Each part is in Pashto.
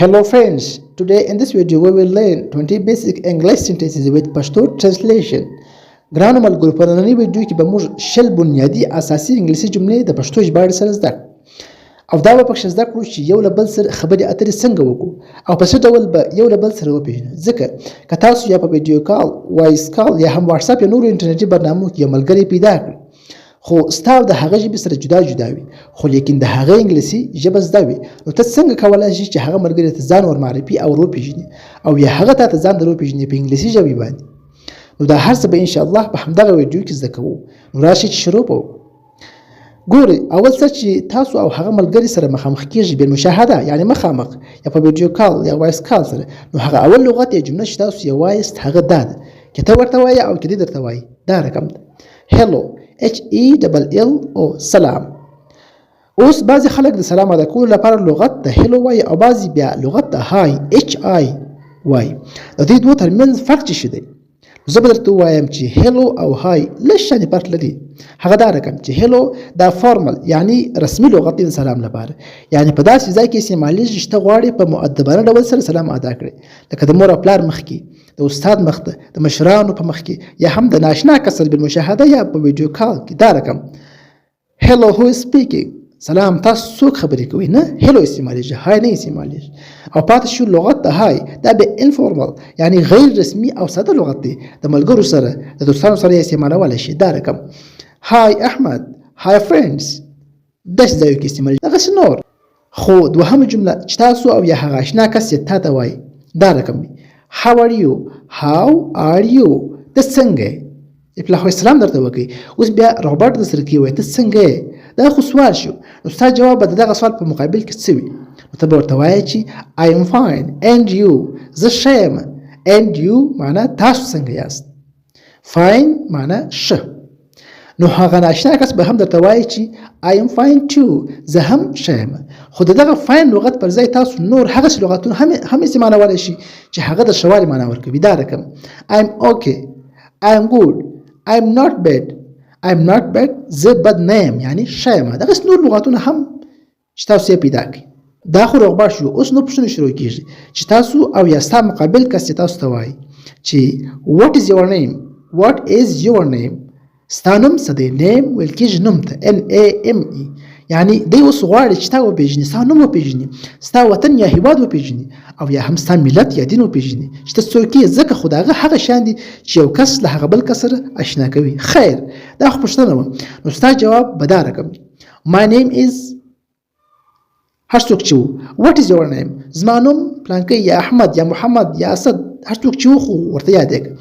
Hello friends, today in this video we will learn 20 basic English sentences with Pashto translation. ګرانو ملګرو په نننۍ ویډیو کې به موږ شل بنیادي اساسي انګلیسي جملې د پښتو ژباړې سره زده کړو او دا به پکښې زده کړو چې یو له بل سره خبرې اترې څنګه وکړو او په څه ډول به یو له بل سره وپېژنو. ځکه که تاسو یا په ویډیو کال، وایس کال یا هم واتساپ یا نورو انټرنیټي برنامو کې یو ملګری پیدا کړئ خو ستا او د هغه ژبې سره جدا جدا وي خو لیکن د هغه انګلیسي ژبه زده وي، نو ته څنګه کولی شې چې هغه ملګري ته ځان ورمعرفي او وروپېژنې او یا هغه تا ته ځان در وپېژنې په انګلیسي ژبې باندې. نو دا هر څه به انشاءالله په همدغه ویډیو کې زده کوو. نو راشئ چې شروع کوو. ګورئ، اول څه چې تاسو او هغه ملګري سره مخامخ کېږئ بالمشاهده یعنې مخامخ یا په ویډیو کال یا وایس کال سره، نو هغه اول لغت یا جمله چې تاسو یې وایست هغه دا ده، که ته ورته وایې او که دې درته وایي. دا رقم ده هیلو HELLO سلام. اوس بعضې خلک د سلام ادا کولو لپاره لغت د هیلو وایي او بعضې بیا لغت د های HI وایي. د دې دوه ترمنځ فرق څه شی دی؟ زه به درته ووایم چې هیلو او های لږ شانې فرق لري. هغه دا رقم چې هیلو دا فارمل یعنی رسمي لغت دی د سلام لپاره، یعنی په داسې ځای کې استعمالیږي چې ته غواړې په مؤدبانه ډول سره سلام ادا کړې، لکه د مور او پلار مخ کې، د استاد مخ ته، د مشرانو په مخ کې، یا هم د ناشنا کس سره بالمشاهده یا په ویډیو کال کې. دا رقم هیلو هو از سپیکینګ، سلام تاسو څوک خبرې کوي، نه هیلو استعمالیږي، های نه استعمالیږي. او پاتې شو لغت د های، دا به انفورمل یعنی غیر رسمي او ساده لغت دی، د ملګرو سره د دوستانو سره یې استعمالولی شي. دا رقم های احمد، های فرینډز، داسې ځایو کې استعمالیږي. دغسې نور. خو دوهمه جمله چې تاسو او یا هغه اشنا کس یې تا ته وایي دا رقم وي How are you? How are you? ته څنګه یې؟ ابتلا خو اسلام درته وکړي، اوس بیا روباټ در سره کې وایي ته څنګه یې؟ دا خو سوال شو. نو ستا جواب به د دغه سوال په مقابل کې څه وي؟ نو ته به ورته وایې چې I am fine and you، زه ښه یم. and you معنا تاسو څنګه یاست. fine معنا ښه. نو هغه ناشنا کس به هم درته وایي چې I am fine too، زه هم ښه یم. خو د دغه فاین لغت پر ځای تاسو نور هغسې لغتونه هم استعمالولی شي چې هغه د ښه والي معنا ورکوي. دا رقم I am okay، I am good، I am not bad، I am not bad، زه بد نه یم یعنی ښه یم. دغسې نور لغتونه هم چې تاسو یې پیدا کړئ. دا خو روغبړ شو. اوس نو پوښتنې شروع کېږي چې تاسو او یا ستا مقابل کس چې تاسو ته وایي چې what is your name، what is your name، ستا نوم څه دی؟ نیم ویل کېږي نوم ته NAME، یعنی دی اوس غواړي چې تا وپېژني، ستا نوم وپېژني، ستا وطن یا هیواد وپېژني او یا هم ستا ملت یا دین وپېژني چې ته څوک یې، ځکه خو د هغه شیان دي چې یو کس له هغه بل کس سره اشنا کوي. خیر، دا خو پوښتنه وه. نو ستا جواب به دا رقم My name is هر څوک چې و. What is your name؟ زما نوم پلانکی یا احمد یا محمد یا اسد، هر څوک چې و خو ورته یاد یې کړه.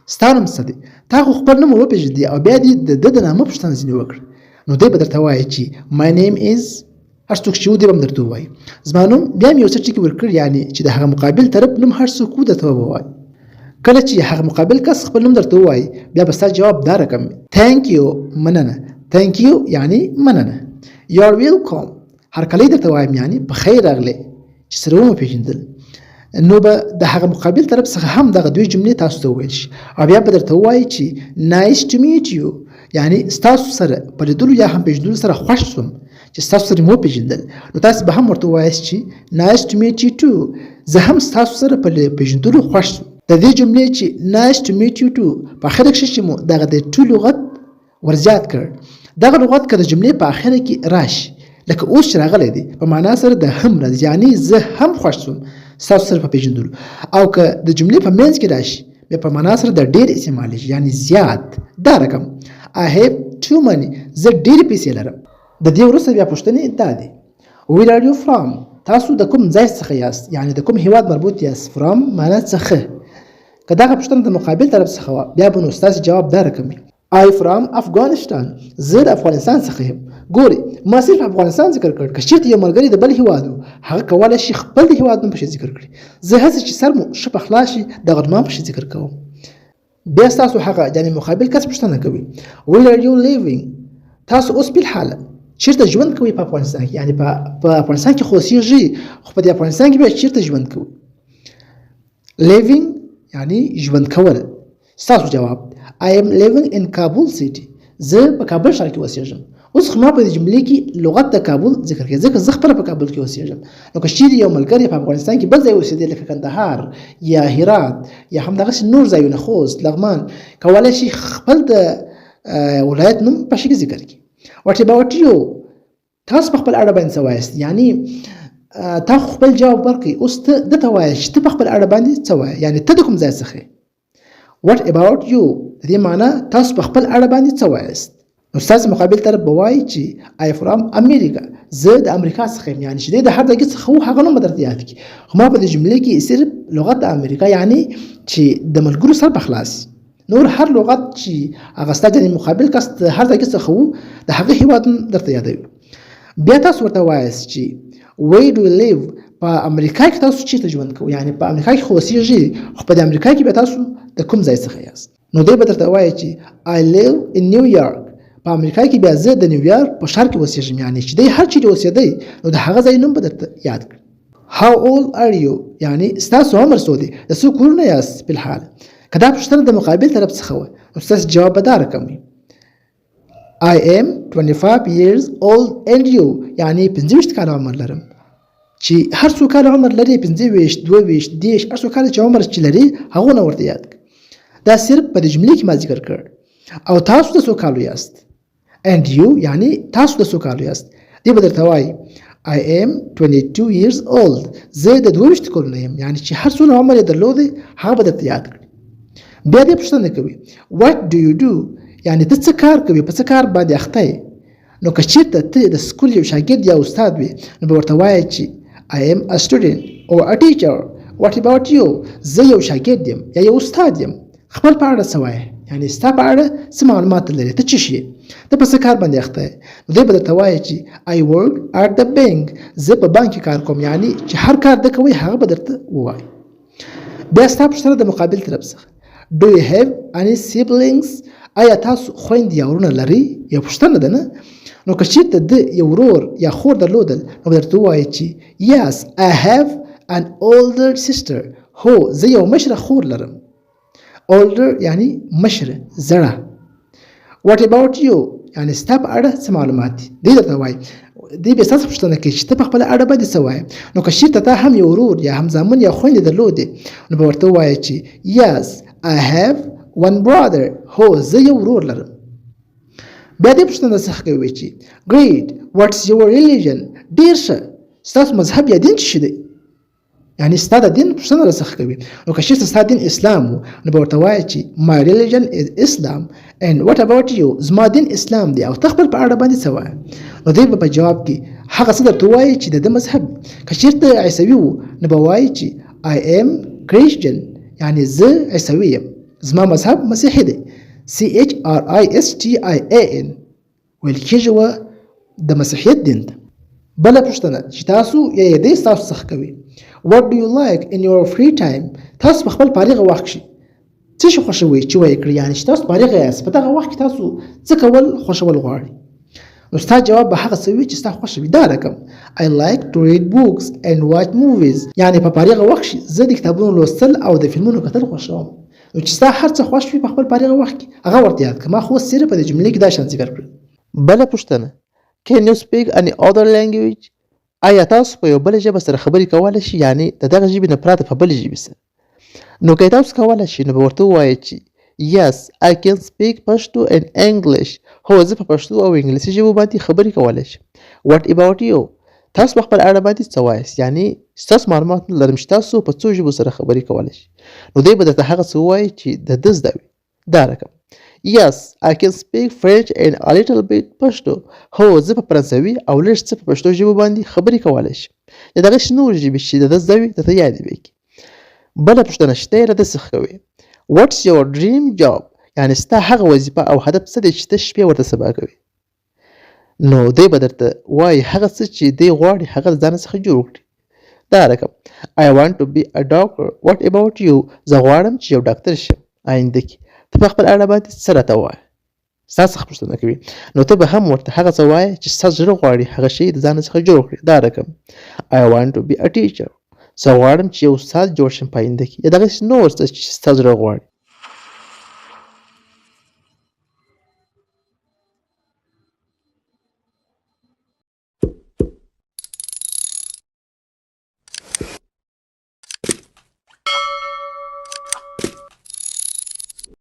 ستا نوم څه دی؟ تا خو خپل نوم وپېژندې او بیا دې د ده د نامه پوښتنه ځینې وکړه، نو دی به درته وایي چې My name is هر څوک چې و دی به هم درته ووایي زما نوم، بیا مې یو څه ټکي ورکړي یعنی چې د هغه مقابل طرف نوم هر څوک و درته به ووایي. کله چې هغه مقابل کس خپل نوم درته ووایي بیا به ستا جواب دا رقم وي Thank you، مننه. Thank you یعنی مننه. You are welcome، هرکلی درته وایم یعنی په خیر راغلی چې سره ومو پېژندل. نو به د هغه مقابل طرف څخه هم دغه دوی جملې تاسو ته وویل شي او بیا به درته ووایي چې Nice to meet you، یعنی ستاسو سره په لیدلو یا هم پېژندلو سره خوښ شوم چې ستاسو سره مې وپېژندل. نو تاسو به هم ورته ووایاست چې Nice to meet you too، زه هم ستاسو سره په پېژندلو خوښ شوم. د دې جملې چې Nice to meet you too په اخره کښې چې مو دغه د to لغت ورزیات کړ، دغه لغت که د جملې په اخره کې راشي لکه اوس چې راغلی دی په معنا سره د هم راځي، یعنی زه هم خوښ شوم ستاسو سره په پېژندلو. او که د جملې په منځ کې راشي بیا په معنا سره د ډېر استعمالیږي یعنی زیات. دا رقم I have too money، زه ډېرې پیسې لرم. د دې وروسته بیا پوښتنې دا دی Where are you from، تاسو د کوم ځای څخه یاست، یعنی د کوم هیواد مربوط یاست. From معنا څخه. که دغه پوښتنه د مقابل طرف څخه وه بیا به نو ستاسې جواب دا رقم وي I from Afghanistan، زه د افغانستان څخه یم. ګورئ، ما صرف افغانستان ذکر کړ، که چېرته یو ملګری د بل هیواد و هغه کولی شي خپل د هیواد نوم پکښې ذکر کړي. زه هسې چې سر مو ښه په خلاص شي دغه نوم پکښې ذکر کوم. بیا ستاسو هغه یعنې مقابل کس پوښتنه کوي Where are you living، تاسو اوس بالحاله چېرته ژوند کوئ په افغانستان کې، یعنې په افغانستان کې خو اوسېږئ خو په دې افغانستان کې بیا چېرته ژوند کوئ. living یعنی ژوند کول. ستاسو جواب I am living in Kabul city، زه په کابل ښار کې اوسېږم. اوس خو ما په دې جملې کې لغت د کابل ذکر کړی ځکه زه خپله په کابل کې اوسېږم. نو که چیرې یو ملګری په افغانستان کې بل ځای اوسېدی لکه کندهار یا هرات یا همدغسې نور ځایونه خوست لغمان کولی شي خپل د ولایت نوم په شکل ذکر کړي. What about you؟ تاسو په خپل اړه باندې څه وایاست؟ یعنی تا خپل جواب ورکړئ. اوس ته دته وایه چې ته په خپل اړه باندې څه وایې، یعنی ته د کوم ځای څخه یې. What about you؟ د دې معنی تاسو په خپل اړه باندې څه وایاست. نو ستاسو مقابل طرف به وایي چې I from America، زه د امریکا څخه یم، یعنی چې دی د هر ځای څخه و هغه نوم به درته یاد کړي. خو ما په دې جملې کې صرف لغت د امریکا یعنی چې د ملګرو سره به خلاص، نور هر لغت چې هغه ستا د مقابل کس د هر ځای څخه و د هغه هېواد درته یادوي. بیا تاسو ورته وایاست چې where do you live؟ په امریکا کې تاسو چیرته ژوند کوئ، یعنی په امریکا کې خو اوسېږئ خو په دې امریکا کې بیا تاسو د کوم ځای څخه یاست. نو دی به درته وایي چې I live in New York. په امریکا کې بیا زه د نیویارک په ښار کې اوسېږم، یعنی چې دی هر چیرې اوسېدی نو د هغه ځای نوم به درته یاد کړي. How old are you؟ یعنی ستاسو عمر څو دی، د څو کلونه یاست فی الحال. که دا پوښتنه د مقابل طرف څخه وه نو ستاسو جواب به دا رقم وي I am 25 years old and you، یعنی 25 کاله عمر لرم. چې هر څو کاله عمر لري 25 22 10 هر څو کاله چې عمر چې لري هغونه ورته یاد کړه. دا صرف په دې جملې کې ما ذکر کړ. او تاسو د څو کالو یاست؟ and you یعنی تاسو د څو کالو یاست. دی به درته وایي I am 22 years old، زه د 22 کلونو یم، یعنی چې هر څومره عمر یې درلودی هغه به درته یاد کړي. بیا دې پوښتنه کوي what do you do؟ یعنی ته څه کار کوي، په څه کار باندې اخته یې. نو که چېرته ته د سکول یو شاګرد یا استاد وي نو به ورته وایي چې I am a student or a teacher. What about you؟ زه یو شاګرد یم یا یو استاد یم. خپل په اړه څه وایې، یعنی ستا په اړه څه معلومات لري، ته څه شي، ته په څه کار باندې اخته یې. نو دی به درته وایي چې I work at the bank، زه په بانک کې کار کوم، یعنی چې هر کار ده کوئ هغه به درته ووایي. بیا ستا پوښتنه د مقابل طرف څخه Do you have any siblings؟ آیا تاسو خویندې یا ورونه لرئ؟ یو پوښتنه ده نه. نو که چېرته ده یو ورور یا خور درلودل نو به درته ووایي چې Yes I have an older sister، هو زه یو مشره خور لرم. older یعنی مشره زړه. What about you؟ یعنی ستا په اړه څه معلومات دي. دی درته وایي دی بیا ستاسو پوښتنه کوي چې ته په خپله اړه باندې څه وایې. نو که چېرته تا هم یو ورور یا هم زامن یا خویندې درلودې نو به ورته ووایې چې Yes I have one brother، هو زه یو ورور لرم. بیا دې پوښتنه څخه کوي چې Great what's your religion؟ ډېر ښه، ستاسو مذهب یا دین څه شی دی، یعنی ستا د دین پوښتنه راڅخه کوي. نو که چېرته ستا دین اسلام و نو به ورته وایي چې My religion is Islam and what about you؟ زما دین اسلام دی او ته خپل په اړه باندې څه وایې. نو دی به په جواب کې هغه څه درته وایي چې د ده مذهب. که چېرته عیسوي و نو به وایي چې I am Christian، یعنی زه عیسوي یم، زما مذهب مسیحي دی. CHRISTIAN ویل کېږي و د مسیحیت دین ته. بله پوښتنه چې تاسو یا دی ستاسو څخه کوي What do you like in your free time؟ تاسو په خپل فارغه وخت کې څه شی خوښوئ چې وایې کړئ، یعنی چې تاسو فارغه یاست په دغه وخت کې تاسو څه کول خوښول غواړئ. نو ستا جواب به هغه څه وي چې ستا خوښه وي. دا رقم I like to read books and watch movies، یعنی په فارغه وخت کې زه د کتابونو لوستل او د فلمونو کتل خوښوم. نو چې ستا هر څه خوښ وي په خپل فارغه وخت کې هغه ورته یاد کړه. ما خو صرف په دې جملې کې دا شان ذکر کړل. بله پوښتنه Can you speak any other language؟ آیا تاسو په یو بله ژبه سره خبرې کولی شئ، یعنی د دغه ژبې نه پرته په بلې ژبې سره؟ نو که تاسو کولی شئ نو به ورته ووایئ چې Yes I can speak Pashto and English، هو زه په پښتو او انګلیسي ژبو باندې خبرې کولی شم. What about you؟ تاسو په خپل اړه باندې څه وایاست، یعنی ستاسو معلومات نه لرم چې تاسو په څو ژبو سره خبرې کولی شئ. نو دی به درته هغه څه ووایي چې د ده زده وي. دا رقم Yes I can speak French and a little bit Pashto، هو زه په فرانسوي او لږ څه په پښتو ژبو باندې خبرې کولی شم. یا دغسې نورې ژبې چې د ده زده وي درته یادې به کړي. بله پوښتنه چې ته یې له ده څخه کوې What's your dream job؟ یعنی ستا هغه وظیفه او هدف څه دی چې ته شپې ورته سبا کوې. نو دی به درته وایي هغه څه چې دی غواړي هغه د ځانه څخه جوړ کړي. دا رقم I want to be a doctor. What about you؟ زه غواړم چې یو ډاکټر شم آینده کې. ته په خپل اړه باندې څه راته وایه، ستا څخه پوښتنه کوي. نو ته به هم ورته هغه څه وایه چې ستا زړه غواړي هغه شی د ځانه څخه جوړ کړي. دا رقم I want to be a teacher، زه غواړم چې یو استاد جوړ شم په آینده کې. یا دغسې نور څه چې ستا زړه غواړي.